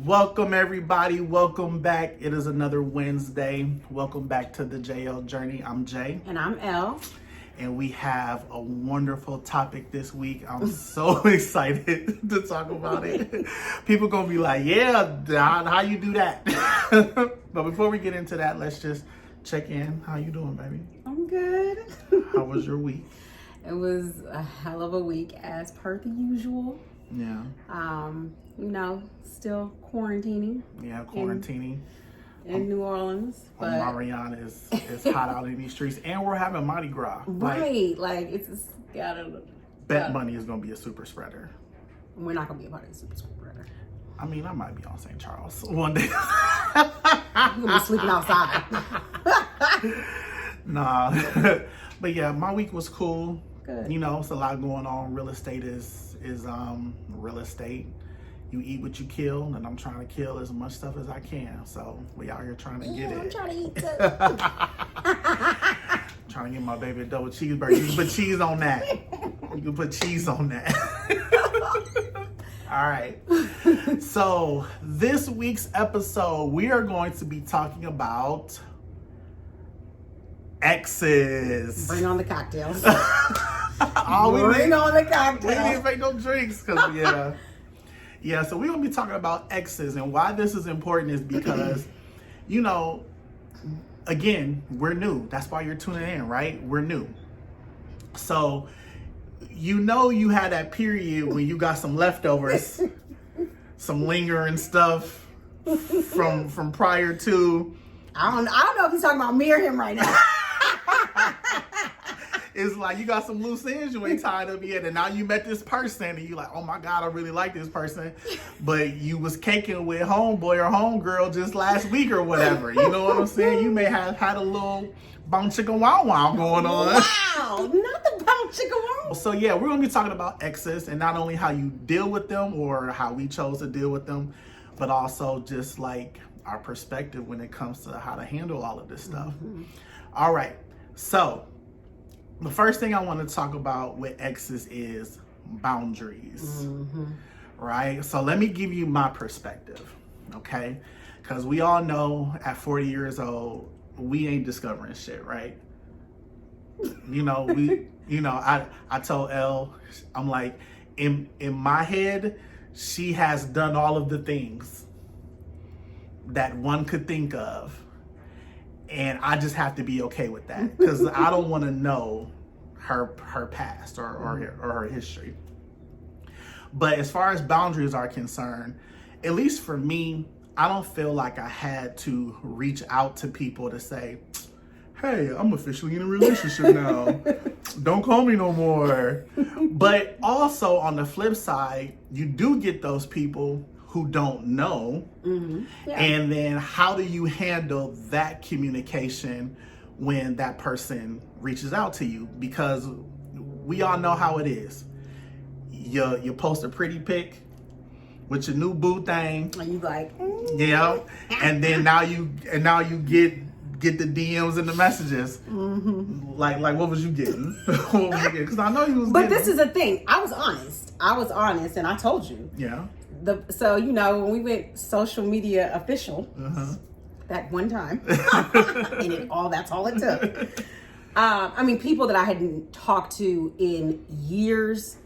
Welcome everybody, welcome back. It is another Wednesday. Welcome back to the JayElle Journey. I'm Jay. And I'm Elle. And we have a wonderful topic this week. I'm so excited to talk about it. People gonna be like, yeah, how you do that? But before we get into that, let's just check in. How you doing, baby? I'm good. How was your week? It was a hell of a week as per the usual. Yeah. Still quarantining. Yeah, quarantining. In New Orleans. But Mariana is hot out in these streets, and we're having Mardi Gras. Right, it's just Bet money is gonna be a super spreader. We're not gonna be a part of the super spreader. I mean, I might be on St. Charles one day. You're gonna be sleeping outside. Nah, but yeah, my week was cool. Good. You know, it's a lot going on. Real estate is real estate. You eat what you kill, and I'm trying to kill as much stuff as I can. So we out here trying to get it. I'm trying to eat too. Trying to get my baby a double cheeseburger. You can put cheese on that. You can put cheese on that. All right. So this week's episode, we are going to be talking about exes. Bring on the cocktails. Bring on the cocktails. We didn't make no drinks, cause yeah. So we're gonna be talking about exes, and why this is important is because, again, we're new. That's why you're tuning in, right? We're new. So, you had that period when you got some leftovers, some lingering stuff from prior to. I don't know if he's talking about me or him right now. It's like you got some loose ends you ain't tied up yet, and now you met this person, and you like, oh my God, I really like this person, but you was caking with homeboy or homegirl just last week or whatever. You know what I'm saying? You may have had a little bone chicken wow wow going on. Wow, not the bone chicken wow. So yeah, we're gonna be talking about exes, and not only how you deal with them or how we chose to deal with them, but also just like our perspective when it comes to how to handle all of this stuff. Mm-hmm. All right, so the first thing I want to talk about with exes is boundaries, right? So let me give you my perspective, okay? Because we all know at 40 years old, we ain't discovering shit, right? I told Elle, I'm like, in my head, she has done all of the things that one could think of. And I just have to be okay with that because I don't want to know her past or her history. But as far as boundaries are concerned, at least for me, I don't feel like I had to reach out to people to say, hey, I'm officially in a relationship now. Don't call me no more. But also on the flip side, you do get those people who don't know. Mm-hmm. Yeah. And then how do you handle that communication when that person reaches out to you? Because we all know how it is. You post a pretty pic with your new boo thing. And you like, and then now you get the DMs and the messages. Mm-hmm. Like what was you getting? What was you getting? Because I know you was But this is the thing. I was honest and I told you. Yeah. So when we went social media official that one time, and that's all it took. People that I hadn't talked to in years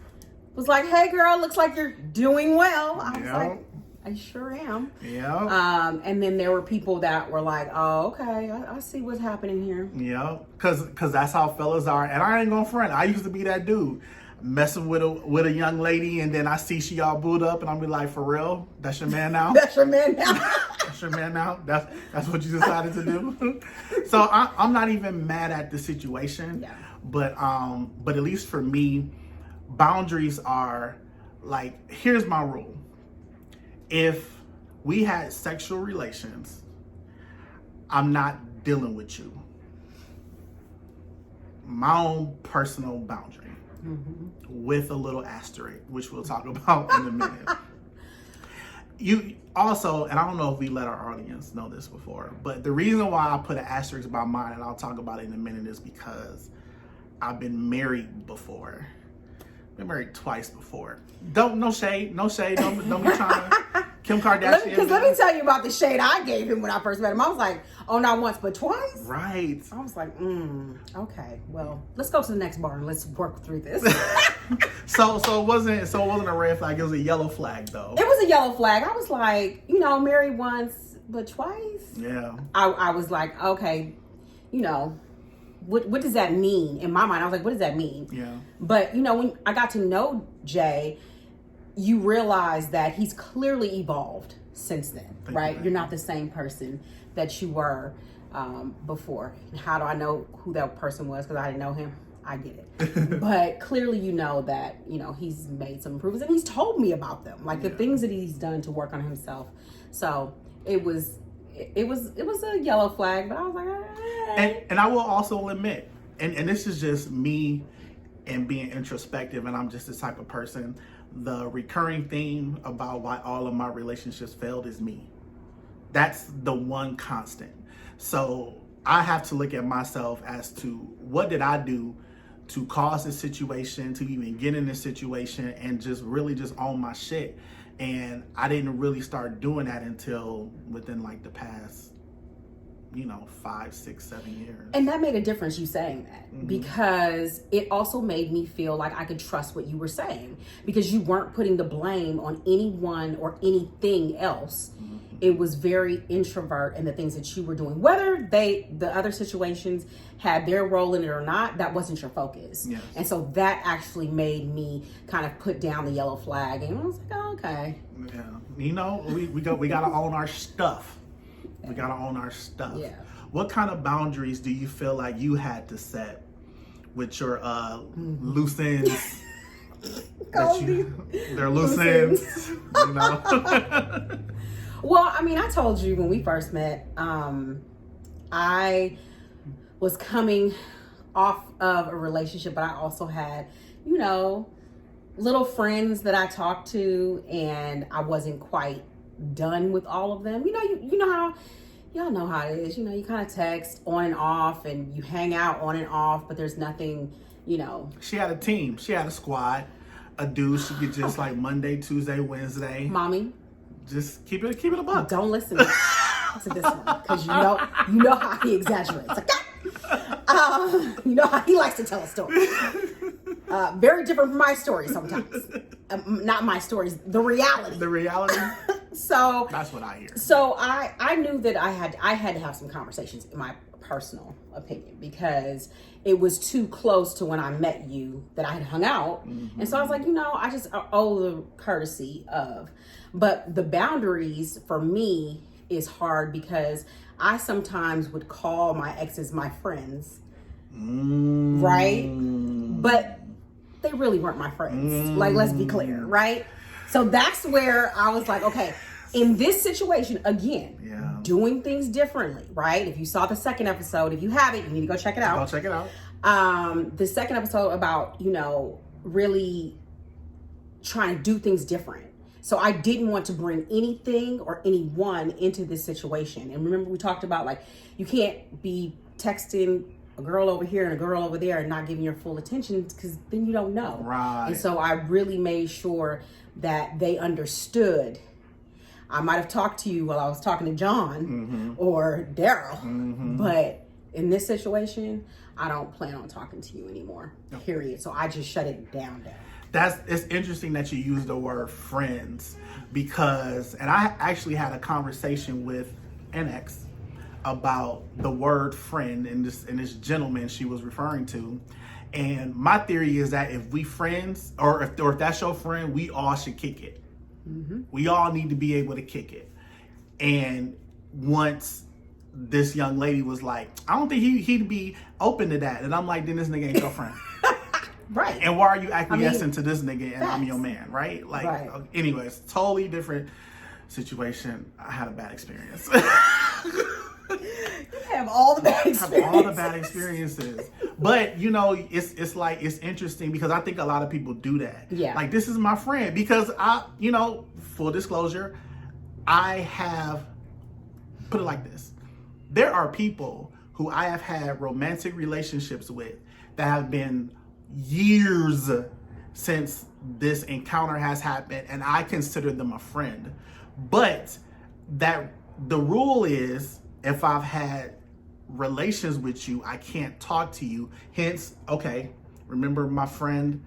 was like, "Hey, girl, looks like you're doing well." I was like, "I sure am." Yeah. And then there were people that were like, "Oh, okay, I see what's happening here." Yeah, because that's how fellas are, and I ain't gonna front. I used to be that dude. Messing with a young lady, and then I see she all booed up, and I'm be like, for real? That's your man now? That's your man now? That's your man now? That's what you decided to do? So I'm not even mad at the situation. Yeah. But at least for me, boundaries are like, here's my rule. If we had sexual relations, I'm not dealing with you. My own personal boundary. Mm-hmm. With a little asterisk, which we'll talk about in a minute. You also, and I don't know if we let our audience know this before, but the reason why I put an asterisk by mine, and I'll talk about it in a minute, is because I've been married before. Been married twice before. No shade. Don't be trying to Kim Kardashian. Because let me tell you about the shade I gave him when I first met him. I was like, oh, not once, but twice. Right. I was like, okay, well, let's go to the next bar and let's work through this. So it wasn't a red flag. It was a yellow flag, though. It was a yellow flag. I was like, married once, but twice. Yeah. I was like, okay, what does that mean? In my mind, I was like, what does that mean? Yeah. But, when I got to know Jay, you realize that he's clearly evolved since then, right? You're not the same person that you were before. And how do I know who that person was? Because I didn't know him. I get it. But clearly you know that, he's made some improvements and he's told me about them. Like the things that he's done to work on himself. So it was a yellow flag, but I was like, all right. And I will also admit, and this is just me and being introspective, and I'm just this type of person. The recurring theme about why all of my relationships failed is me. That's the one constant. So I have to look at myself as to what did I do to cause this situation, to even get in this situation, and just really just own my shit. And I didn't really start doing that until within like the past 5, 6, 7 years. And that made a difference, you saying that, because it also made me feel like I could trust what you were saying, because you weren't putting the blame on anyone or anything else. It was very introvert in the things that you were doing. Whether the other situations had their role in it or not, that wasn't your focus. Yes. And so that actually made me kind of put down the yellow flag, and I was like, oh, okay. Yeah. We gotta own our stuff. We gotta own our stuff. Yeah. What kind of boundaries do you feel like you had to set with your loose ends? They're loose ends. Well, I told you when we first met, I was coming off of a relationship, but I also had, little friends that I talked to, and I wasn't quite done with all of them. Y'all know how it is. You kind of text on and off, and you hang out on and off, but there's nothing, She had a team. She had a squad. A dude she could just like Monday, Tuesday, Wednesday. Mommy. Just keep it a buck. Don't listen to this one, because you know how he exaggerates. Okay? You know how he likes to tell a story. Very different from my story sometimes. Not my stories, the reality. The reality. So that's what I hear. So I knew that I had to have some conversations, in my personal opinion, because it was too close to when I met you that I had hung out. And so I was like, I just owe the courtesy of. But the boundaries for me is hard, because I sometimes would call my exes my friends, right? But they really weren't my friends. Like, let's be clear, right? So that's where I was like, okay, in this situation, again, doing things differently, right? If you saw the second episode, if you haven't, you need to go check it out. Go check it out. The second episode about, really trying to do things different. So I didn't want to bring anything or anyone into this situation. And remember, we talked about, like, you can't be texting a girl over here and a girl over there and not giving your full attention, because then you don't know. Right. And so I really made sure that they understood. I might have talked to you while I was talking to John or Daryl, but in this situation, I don't plan on talking to you anymore, period. So I just shut it down. It's interesting that you use the word friends, because, and I actually had a conversation with an ex about the word friend and this gentleman she was referring to. And my theory is that if we friends, or if that's your friend, we all should kick it. We all need to be able to kick it. And once this young lady was like, I don't think he'd be open to that. And I'm like, then this nigga ain't your friend. Right. And why are you acquiescing to this nigga and I'm your man, right? Like, right. Anyways, totally different situation. I had a bad experience. You have all the bad experiences. Have all the bad experiences. But, it's like, it's interesting because I think a lot of people do that. Yeah. Like, this is my friend because full disclosure, I have, put it like this. There are people who I have had romantic relationships with that have been years since this encounter has happened, and I consider them a friend. But that the rule is, if I've had relations with you, I can't talk to you. Hence, okay, remember my friend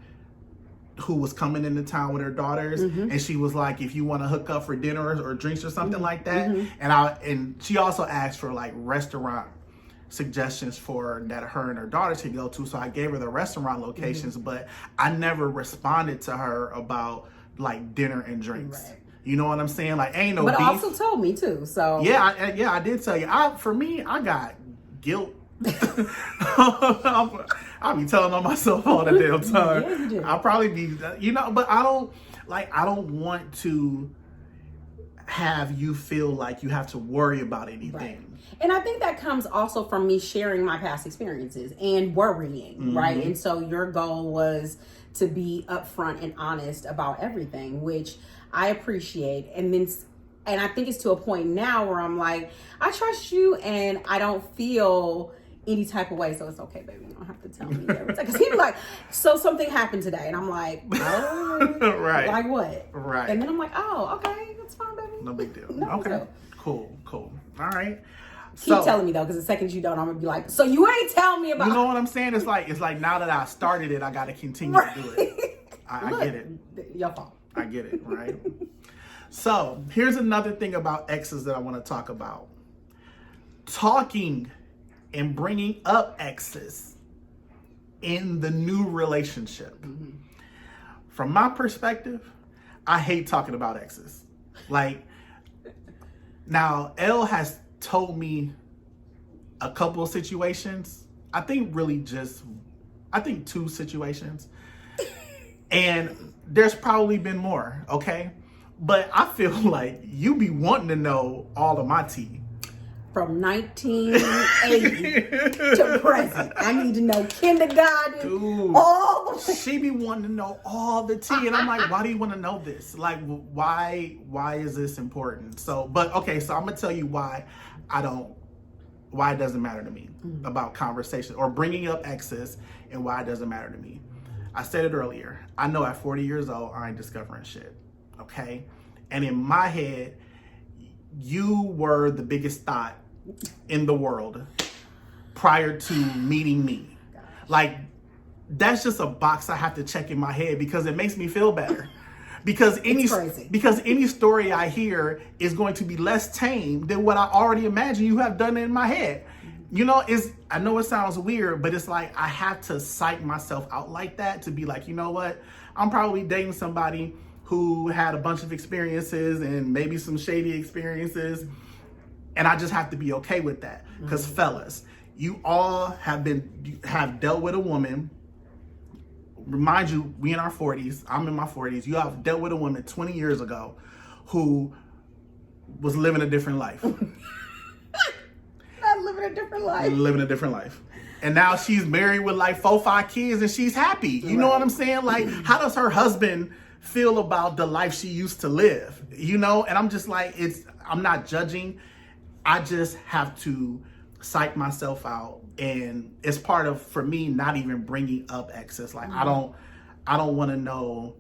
who was coming into town with her daughters, and she was like, if you want to hook up for dinner or drinks or something like that. And she also asked for like restaurant suggestions for that her and her daughters could go to. So I gave her the restaurant locations, but I never responded to her about like dinner and drinks. Right. You know what I'm saying? Like, ain't no but beef. also told me too. So yeah, I did tell you. For me, I got guilt. I'll be telling on myself all the damn time. Yeah, you do. I'll probably be, but I don't want to have you feel like you have to worry about anything. Right. And I think that comes also from me sharing my past experiences and worrying, right? And so your goal was to be upfront and honest about everything, which I appreciate. And I think it's to a point now where I'm like, I trust you and I don't feel any type of way, so it's okay, baby. You don't have to tell me everything. Because he'd be like, so something happened today, and I'm like, oh, right, like what? Right. And then I'm like, oh, okay, that's fine, baby. No big deal. No, okay, so. cool. All right. Keep telling me though, because the second you don't, I'm gonna be like, so you ain't telling me about. You know what I'm saying? It's like now that I started it, I got to continue to do it. I get it. Your fault. I get it. Right. So here's another thing about exes that I want to talk about. Talking and bringing up exes in the new relationship. From my perspective, I hate talking about exes. Like, now, Elle has told me a couple of situations. I think two situations. And there's probably been more, okay? But I feel like you be wanting to know all of my tea. From 1980 to present. I need to know kindergarten. Dude, all she be wanting to know all the tea. And I'm like, why do you want to know this? Like, why is this important? So I'm going to tell you why it doesn't matter to me about conversation or bringing up exes and why it doesn't matter to me. I said it earlier. I know at 40 years old, I ain't discovering shit. Okay? And in my head, you were the biggest thought in the world prior to meeting me. Like, that's just a box I have to check in my head because it makes me feel better. Because any story I hear is going to be less tame than what I already imagine you have done in my head. You know, I know it sounds weird, but it's like I have to psych myself out like that to be like, you know what? I'm probably dating somebody who had a bunch of experiences and maybe some shady experiences. And I just have to be okay with that. Because fellas, you all have dealt with a woman. Remind you, we in our 40s, I'm in my 40s. You have dealt with a woman 20 years ago who was living a different life. Not living a different life. Living a different life. And now she's married with like 4-5 kids and she's happy. You know what I'm saying? Like, how does her husband feel about the life she used to live? You know? And I'm just like, I'm not judging. I just have to psych myself out. And it's part of, for me, not even bringing up exes. Like, I don't want to know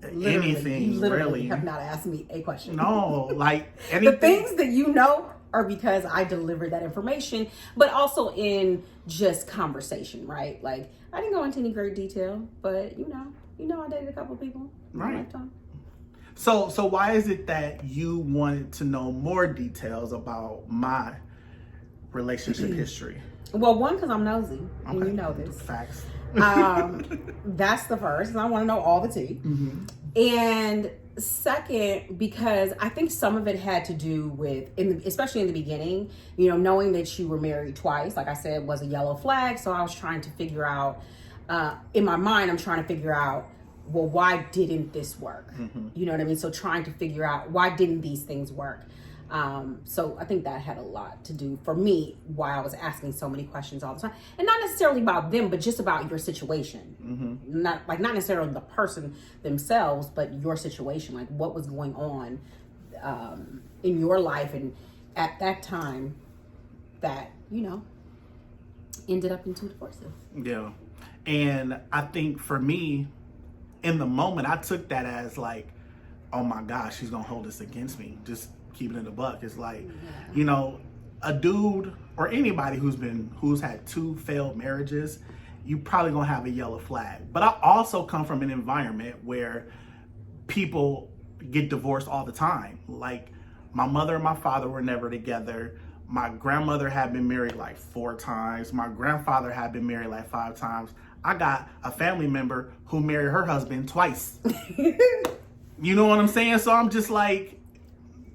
anything. You literally really have not asked me a question. No, like anything. The things that you know are because I delivered that information, but also in just conversation, right? Like, I didn't go into any great detail, but you know, I dated a couple of people in my lifetime. So why is it that you wanted to know more details about my relationship history? Well, one, because I'm nosy, and you know this. Facts. That's the first, and I want to know all the tea. And second, because I think some of it had to do with, especially in the beginning, you know, knowing that you were married twice, like I said, was a yellow flag. So I was trying to figure out, in my mind, I'm trying to figure out, well, why didn't this work? You know what I mean? So trying to figure out, why didn't these things work? So I think that had a lot to do for me why I was asking so many questions all the time, and not necessarily about them, but just about your situation. Not necessarily the person themselves, but your situation, like what was going on in your life and at that time that, you know, ended up in 2 divorces. Yeah. And I think for me, in the moment, I took that as like, oh my gosh, she's gonna hold this against me. Just keeping it a buck. It's like, you know, a dude or anybody who's had 2 failed marriages, you probably gonna have a yellow flag. But I also come from an environment where people get divorced all the time. Like, my mother and my father were never together. My grandmother had been married like 4 times. My grandfather had been married like 5 times. I got a family member who married her husband twice. You know what I'm saying? So I'm just like,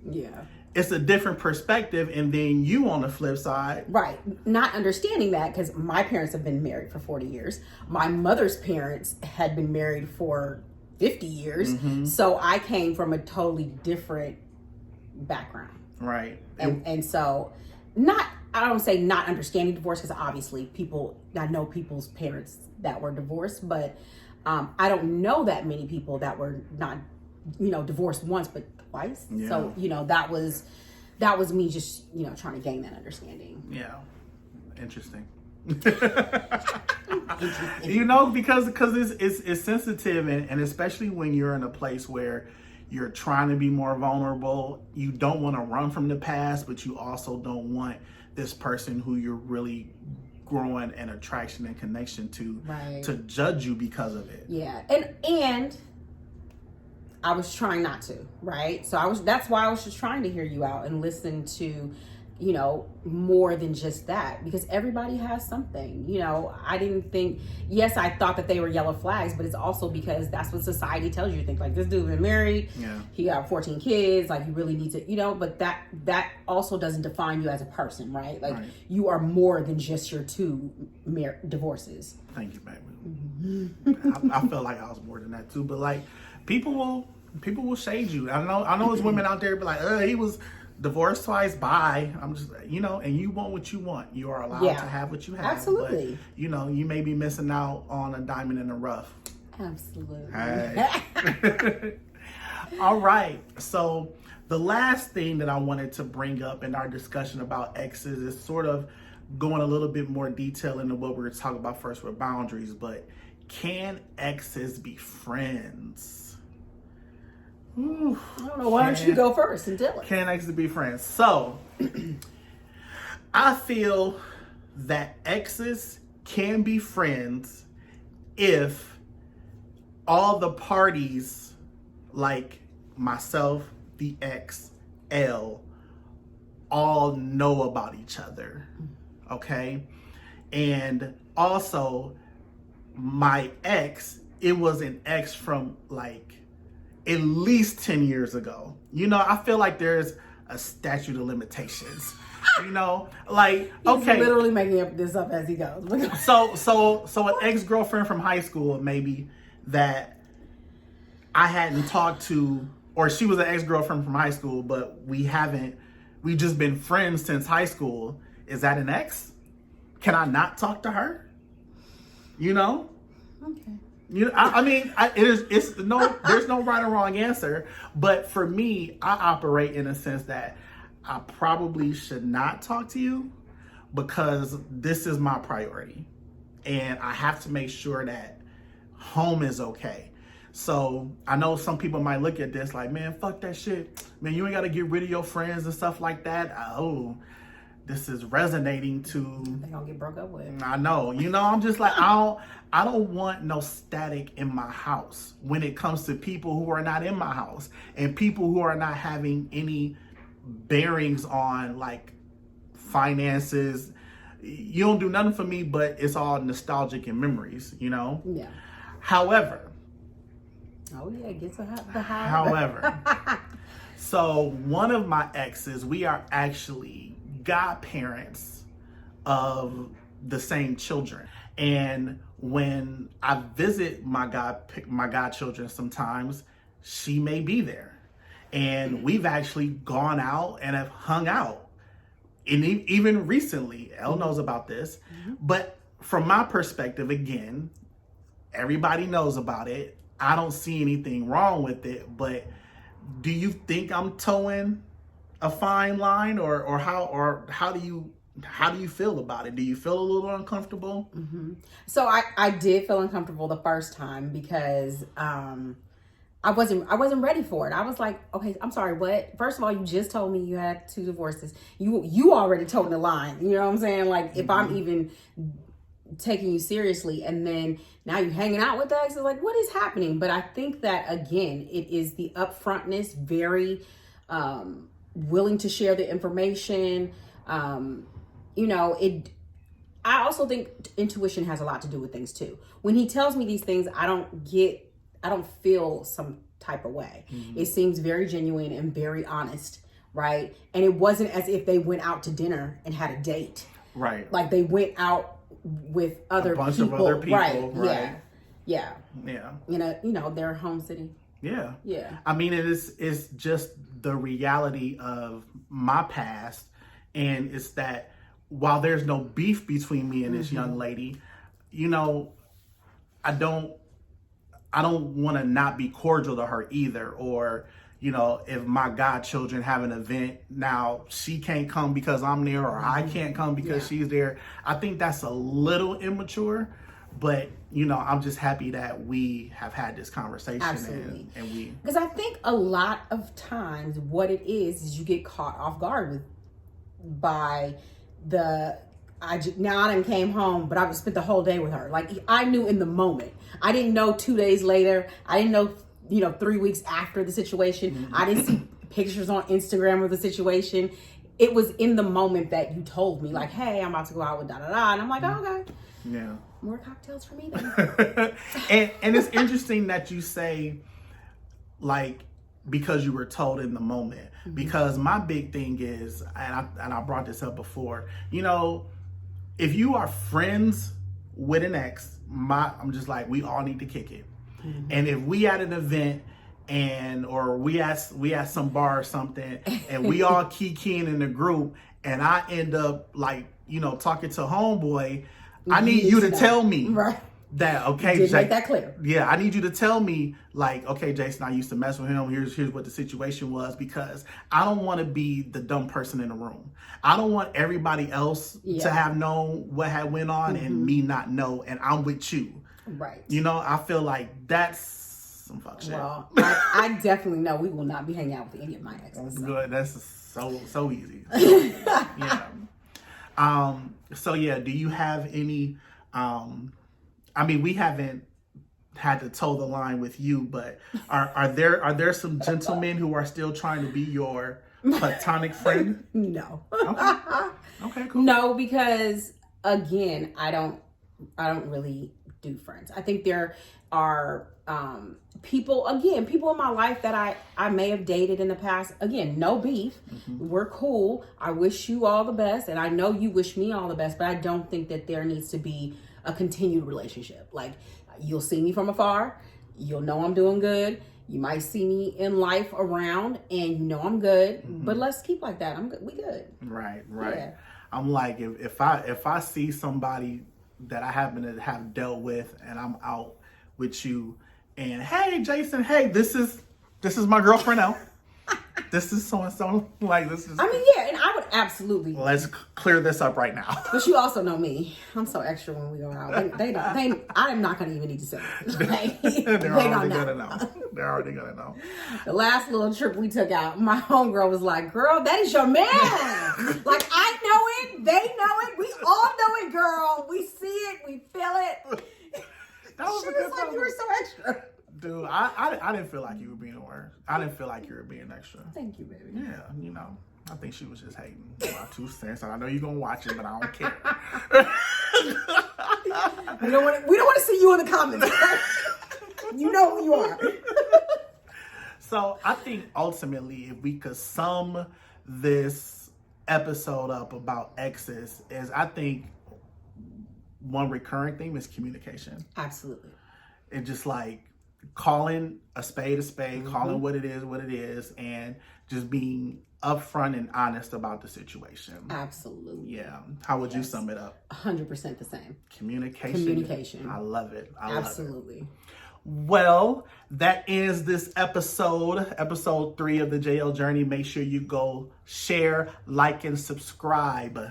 yeah, it's a different perspective. And then you on the flip side. Right. Not understanding that, because my parents have been married for 40 years. My mother's parents had been married for 50 years. Mm-hmm. So I came from a totally different background. Right. And so I don't say not understanding divorce, because obviously I know people's parents that were divorced, but I don't know that many people that were not, divorced once, but twice. Yeah. So, that was me just, trying to gain that understanding. Yeah. Interesting. Because it's sensitive, and especially when you're in a place where you're trying to be more vulnerable, you don't want to run from the past, but you also don't want this person who you're really growing an attraction and connection to, right, to judge you because of it. Yeah. And I was trying not to, right? So that's why I was just trying to hear you out and listen to, more than just that, because everybody has something. I didn't think, yes, I thought that they were yellow flags, but it's also because that's what society tells you to think. Like, this dude been married, yeah, he got 14 kids, like, you really need to, but that also doesn't define you as a person, right? Like, right, you are more than just your 2 divorces. Thank you, baby. Mm-hmm. I felt like I was more than that too, but like, people will shade you. I know there's women out there be like, he was divorced twice, bye. I'm just, and you want what you want. You are allowed to have what you have. Absolutely. But, you may be missing out on a diamond in the rough. Absolutely. Hey. All right. So the last thing that I wanted to bring up in our discussion about exes is sort of going a little bit more detail into what we were talking about first with boundaries, but can exes be friends? Ooh, I don't know. Why don't you go first and tell us? Can exes be friends? So, I feel that exes can be friends if all the parties, like myself, the ex, Elle, all know about each other. Okay? And also, my ex, it was an ex from like at least 10 years ago. I feel like there's a statute of limitations. Like, okay. He's literally making this up as he goes. So an ex-girlfriend from high school, maybe, that I hadn't talked to, or she was an ex-girlfriend from high school, but we've just been friends since high school. Is that an ex? Can I not talk to her? Okay. There's no right or wrong answer, but for me, I operate in a sense that I probably should not talk to you because this is my priority, and I have to make sure that home is okay. So I know some people might look at this like, man, fuck that shit, man. You ain't got to get rid of your friends and stuff like that. Oh, this is resonating to. They gonna get broke up with. I know. I'm just like, I don't want no static in my house when it comes to people who are not in my house and people who are not having any bearings on like finances. You don't do nothing for me, but it's all nostalgic and memories, Yeah. However. Oh yeah, get to the high. However. So one of my exes, we are actually godparents of the same children. And when I visit my godchildren sometimes, she may be there. And we've actually gone out and have hung out. And even recently, Elle knows about this. Mm-hmm. But from my perspective, again, everybody knows about it. I don't see anything wrong with it. But do you think I'm towing a fine line, or how do you feel about it? Do you feel a little uncomfortable? Mm-hmm. So I did feel uncomfortable the first time because I wasn't ready for it. I was like, okay, I'm sorry, what? First of all, you just told me you had 2 divorces. You already told the line. You know what I'm saying? Like, if I'm even taking you seriously, and then now you're hanging out with exes, like, what is happening? But I think that, again, it is the upfrontness, very willing to share the information. You know, I also think intuition has a lot to do with things too. When he tells me these things, I don't feel some type of way. It seems very genuine and very honest, right? And it wasn't as if they went out to dinner and had a date. Right. Like they went out with other bunch people. of other people. Right. Yeah. Yeah. You know, their home city. Yeah. Yeah. I mean, it's just the reality of my past. And it's that while there's no beef between me and this young lady, you know, I don't want to not be cordial to her either. Or, you know, if my godchildren have an event, now she can't come because I'm there, or I can't come because she's there. I think that's a little immature, but, you know, I'm just happy that we have had this conversation. Absolutely. And because I think a lot of times what it is you get caught off guard by I done came home, but I spent the whole day with her. Like, I knew in the moment. I didn't know 2 days later. I didn't know, you know, 3 weeks after the situation. I didn't see pictures on Instagram of the situation. It was in the moment that you told me, like, hey, I'm about to go out with da-da-da. And I'm like, oh, okay. Yeah. More cocktails for me then. and it's interesting that you say, like, because you were told in the moment. Because my big thing is, and I brought this up before, you know, if you are friends with an ex, I'm just like, we all need to kick it. And if we at an event or we at some bar or something, and we all keying in the group, and I end up, like, you know, talking to homeboy, I need you to tell me that, okay, Did make that clear. Yeah, I need you to tell me, like, okay, Jason, I used to mess with him. Here's what the situation was, because I don't want to be the dumb person in the room. I don't want everybody else to have known what had went on and me not know, and I'm with you. Right. You know, I feel like that's some fuck shit. Well, I definitely know we will not be hanging out with any of my exes. So. Good. That's so easy. Yeah. So yeah, do you have any? I mean, we haven't had to toe the line with you, but are there some gentlemen who are still trying to be your platonic friend? No. Okay, cool. No, because again, I don't really do friends. I think there are people in my life that I may have dated in the past. Again, no beef. We're cool. I wish you all the best, and I know you wish me all the best, but I don't think that there needs to be a continued relationship. Like, you'll see me from afar, you'll know I'm doing good, you might see me in life around, and you know I'm good, but let's keep like that. We good. Right. Yeah. I'm like, if I see somebody that I happen to have dealt with, and I'm out with you, and hey, Jason, hey, this is my girlfriend now. This is so and so. Like, this is. I mean, yeah, and I would absolutely. Let's clear this up right now. But you also know me. I'm so extra when we go out. They I am not gonna even need to say it. They're already gonna know. They're already gonna know. The last little trip we took out, my homegirl was like, "Girl, that is your man." Like, I know it. They know it. We all know it, girl. We see it. We feel it. That was she a good was like, time. "You were so extra." Dude, I didn't feel like you were being worse. I didn't feel like you were being extra. Thank you, baby. Yeah, you know, I think she was just hating. My 2 cents. And I know you're gonna watch it, but I don't care. We don't want to see you in the comments. You know who you are. So I think ultimately, if we could sum this episode up about exes, is I think one recurring theme is communication. Absolutely. It's just like calling a spade, calling what it is, and just being upfront and honest about the situation. Absolutely. Yeah. How would you sum it up? 100% the same. Communication. I love it. Absolutely. Love it. Well, that ends this episode 3 of the JayElle Journey. Make sure you go share, like, and subscribe.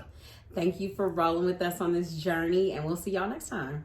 Thank you for rolling with us on this journey, and we'll see y'all next time.